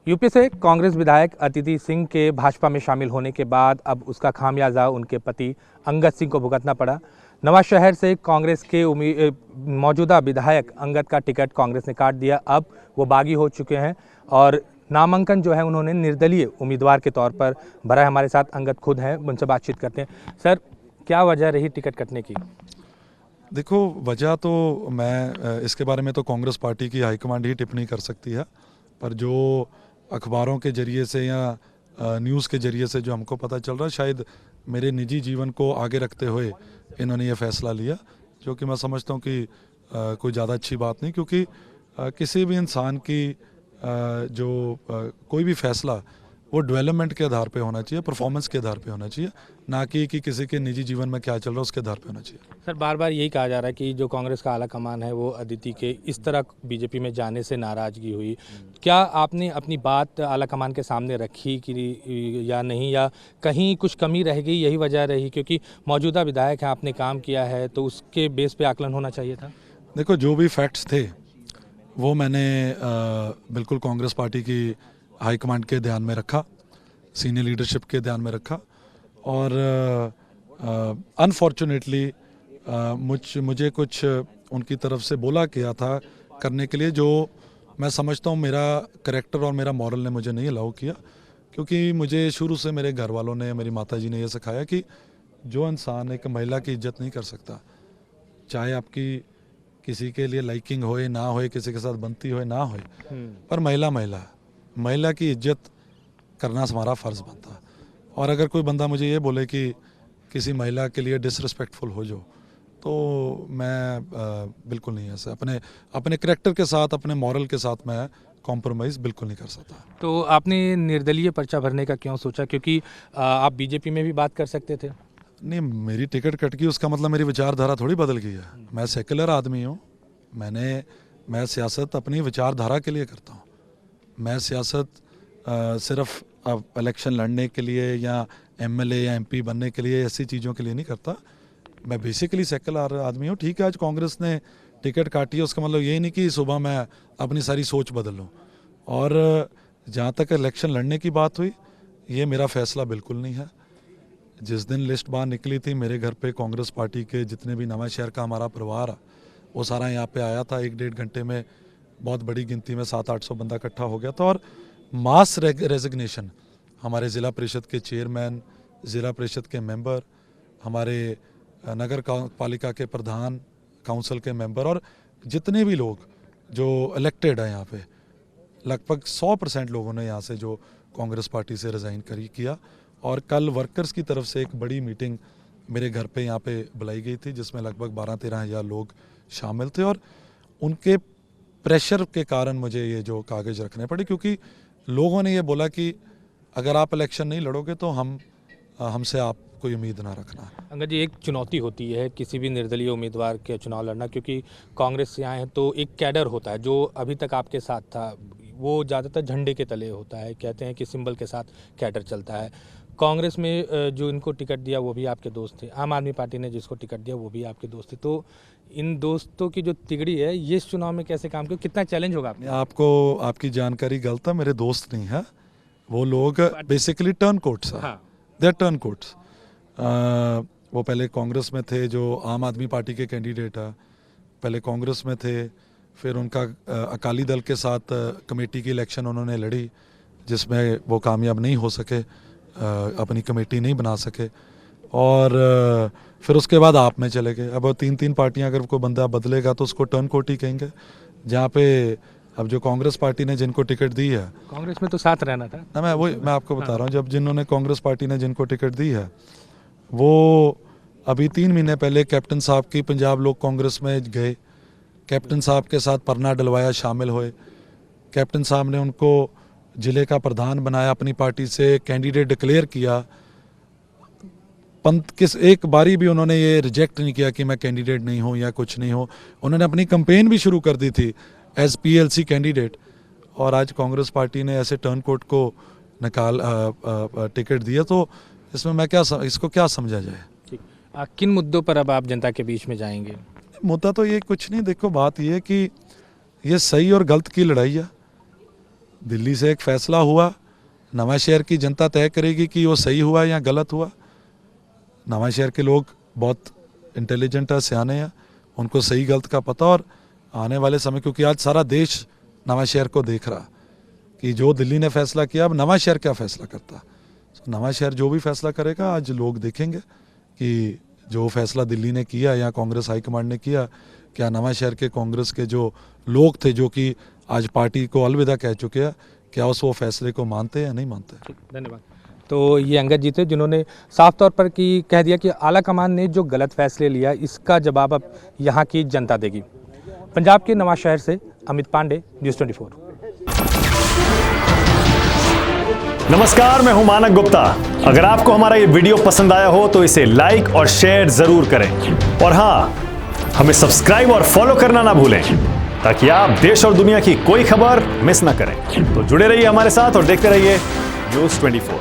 UP से कांग्रेस विधायक अदिति सिंह के भाजपा में शामिल होने के बाद अब उसका खामियाजा उनके पति अंगद सिंह को भुगतना पड़ा। नवाशहर से कांग्रेस के मौजूदा विधायक अंगद का टिकट कांग्रेस ने काट दिया। अब वो बागी हो चुके हैं और नामांकन जो है उन्होंने निर्दलीय उम्मीदवार के तौर पर भरा है। हमारे साथ अंगद खुद हैं, उनसे बातचीत करते हैं। सर, क्या वजह रही टिकट कटने की? देखो, वजह तो मैं इसके बारे में तो कांग्रेस पार्टी की हाईकमांड ही टिप्पणी कर सकती है, पर जो अखबारों के जरिए से या न्यूज़ के जरिए से जो हमको पता चल रहा है, शायद मेरे निजी जीवन को आगे रखते हुए इन्होंने ये फैसला लिया, जो कि मैं समझता हूँ कि कोई ज़्यादा अच्छी बात नहीं, क्योंकि किसी भी इंसान की कोई भी फैसला वो डेवलपमेंट के आधार पे होना चाहिए, परफॉर्मेंस के आधार पे होना चाहिए, ना कि किसी के निजी जीवन में क्या चल रहा है उसके आधार पे होना चाहिए। सर, बार बार यही कहा जा रहा है कि जो कांग्रेस का आला कमान है वो अदिति के इस तरह बीजेपी में जाने से नाराज़गी हुई। क्या आपने अपनी बात आला कमान के सामने रखी कि या नहीं, या कहीं कुछ कमी रह गई, यही वजह रही? क्योंकि मौजूदा विधायक है, आपने काम किया है, तो उसके बेस पे आकलन होना चाहिए था। देखो, जो भी फैक्ट्स थे वो मैंने बिल्कुल कांग्रेस पार्टी की हाईकमांड के ध्यान में रखा, सीनियर लीडरशिप के ध्यान में रखा, और अनफॉर्चुनेटली मुझे कुछ उनकी तरफ से बोला गया था करने के लिए, जो मैं समझता हूँ मेरा करैक्टर और मेरा मॉरल ने मुझे नहीं अलाउ किया, क्योंकि मुझे शुरू से मेरे घर वालों ने, मेरी माताजी ने यह सिखाया कि जो इंसान एक महिला की इज्जत नहीं कर सकता, चाहे आपकी किसी के लिए लाइकिंग होए ना होए, किसी के साथ बनती होए ना होए, पर महिला की इज्जत करना हमारा फ़र्ज़ बनता है। और अगर कोई बंदा मुझे ये बोले कि किसी महिला के लिए डिसरिस्पेक्टफुल हो जो, तो मैं बिल्कुल नहीं, ऐसा अपने करैक्टर के साथ, अपने मॉरल के साथ मैं कॉम्प्रोमाइज़ बिल्कुल नहीं कर सकता। तो आपने निर्दलीय पर्चा भरने का क्यों सोचा? क्योंकि आप बीजेपी में भी बात कर सकते थे। नहीं, मेरी टिकट कट गई उसका मतलब मेरी विचारधारा थोड़ी बदल गई है। मैं सेकुलर आदमी हूँ। मैं सियासत अपनी विचारधारा के लिए करता हूँ। मैं सियासत सिर्फ इलेक्शन लड़ने के लिए या एमएलए या एमपी बनने के लिए, ऐसी चीज़ों के लिए नहीं करता। मैं बेसिकली सेकुलर आदमी हूँ। ठीक है, आज कांग्रेस ने टिकट काटी है, उसका मतलब यही नहीं कि सुबह मैं अपनी सारी सोच बदल लूँ। और जहाँ तक इलेक्शन लड़ने की बात हुई, ये मेरा फैसला बिल्कुल नहीं है। जिस दिन लिस्ट बाहर निकली थी, मेरे घर पे कांग्रेस पार्टी के जितने भी नवाशहर का हमारा परिवार है वो सारा यहाँ पे आया था। 1-1.5 घंटे में बहुत बड़ी गिनती में 700-800 बंदा इकट्ठा हो गया था, और मास रेजिग्नेशन हमारे ज़िला परिषद के चेयरमैन, ज़िला परिषद के मेंबर, हमारे नगर पालिका के प्रधान, काउंसिल के मेंबर, और जितने भी लोग जो इलेक्टेड हैं यहाँ पे, लगभग 100% लोगों ने यहाँ से जो कांग्रेस पार्टी से रिज़ाइन किया। और कल वर्कर्स की तरफ से एक बड़ी मीटिंग मेरे घर पे यहाँ पे बुलाई गई थी, जिसमें लगभग 12-13 हज़ार लोग शामिल थे, और उनके प्रेशर के कारण मुझे ये जो कागज़ रखने पड़े, क्योंकि लोगों ने ये बोला कि अगर आप इलेक्शन नहीं लड़ोगे तो हमसे आप कोई उम्मीद ना रखना। अंगद जी, एक चुनौती होती है किसी भी निर्दलीय उम्मीदवार के चुनाव लड़ना, क्योंकि कांग्रेस से आए हैं तो एक कैडर होता है जो अभी तक आपके साथ था, वो ज़्यादातर झंडे के तले होता है। कहते हैं कि सिंबल के साथ कैडर चलता है। कांग्रेस में जो इनको टिकट दिया वो भी आपके दोस्त थे, आम आदमी पार्टी ने जिसको टिकट दिया वो भी आपके दोस्त थे। तो इन दोस्तों की जो तिगड़ी है, ये इस चुनाव में कैसे काम किया, कितना चैलेंज होगा आपको? आपकी जानकारी गलत है, मेरे दोस्त नहीं है वो लोग, बेसिकली टर्न कोट्स है। They turn quotes. वो पहले कांग्रेस में थे, जो आम आदमी पार्टी के कैंडिडेट है, पहले कांग्रेस में थे, फिर उनका अकाली दल के साथ कमेटी की इलेक्शन उन्होंने लड़ी, जिसमें वो कामयाब नहीं हो सके, अपनी कमेटी नहीं बना सके, और फिर उसके बाद आप में चले गए। अब 3-3 पार्टियां, अगर कोई बंदा बदलेगा तो उसको टर्न कोट ही कहेंगे। जहाँ पे अब जो कांग्रेस पार्टी ने जिनको टिकट दी है, कांग्रेस में तो साथ रहना था ना, मैं आपको बता रहा हूँ, जब जिन्होंने कांग्रेस पार्टी ने जिनको टिकट दी है, वो अभी 3 महीने पहले कैप्टन साहब की पंजाब लोग कांग्रेस में गए, कैप्टन साहब के साथ परना डलवाया, शामिल हुए। कैप्टन साहब ने उनको ज़िले का प्रधान बनाया, अपनी पार्टी से कैंडिडेट डिक्लेयर किया। एक बारी भी उन्होंने ये रिजेक्ट नहीं किया कि मैं कैंडिडेट नहीं हूँ या कुछ नहीं हूँ। उन्होंने अपनी कैंपेन भी शुरू कर दी थी एज पीएलसी कैंडिडेट, और आज कांग्रेस पार्टी ने ऐसे टर्न कोट को टिकट दिया, तो इसमें मैं इसको क्या समझा जाए? किन मुद्दों पर अब आप जनता के बीच में जाएंगे? मुद्दा तो ये कुछ नहीं। देखो, बात ये है कि ये सही और गलत की लड़ाई है। दिल्ली से एक फैसला हुआ, नवा शहर की जनता तय करेगी कि वो सही हुआ या गलत हुआ। नवा शहर के लोग बहुत इंटेलिजेंट है, सियाने हैं, उनको सही गलत का पता। और आने वाले समय, क्योंकि आज सारा देश नवा शहर को देख रहा कि जो दिल्ली ने फैसला किया, अब नवा शहर क्या फैसला करता। नवा शहर जो भी फैसला करेगा, आज लोग देखेंगे कि जो फैसला दिल्ली ने किया या कांग्रेस हाईकमांड ने किया, क्या नवा शहर के कांग्रेस के जो लोग थे, जो कि आज पार्टी को अलविदा कह चुके हैं, क्या उस वो फैसले को मानते हैं या नहीं मानते। धन्यवाद। तो ये अंगद जी थे जिन्होंने साफ तौर पर कह दिया कि आला कमान ने जो गलत फैसले लिया, इसका जवाब अब यहाँ की जनता देगी। पंजाब के नवा शहर से अमित पांडे, न्यूज़ 24। नमस्कार, मैं हूं मानक गुप्ता। अगर आपको हमारा ये वीडियो पसंद आया हो तो इसे लाइक और शेयर जरूर करें, और हाँ, हमें सब्सक्राइब और फॉलो करना ना भूलें, ताकि आप देश और दुनिया की कोई खबर मिस ना करें। तो जुड़े रहिए हमारे साथ और देखते रहिए न्यूज़ 24।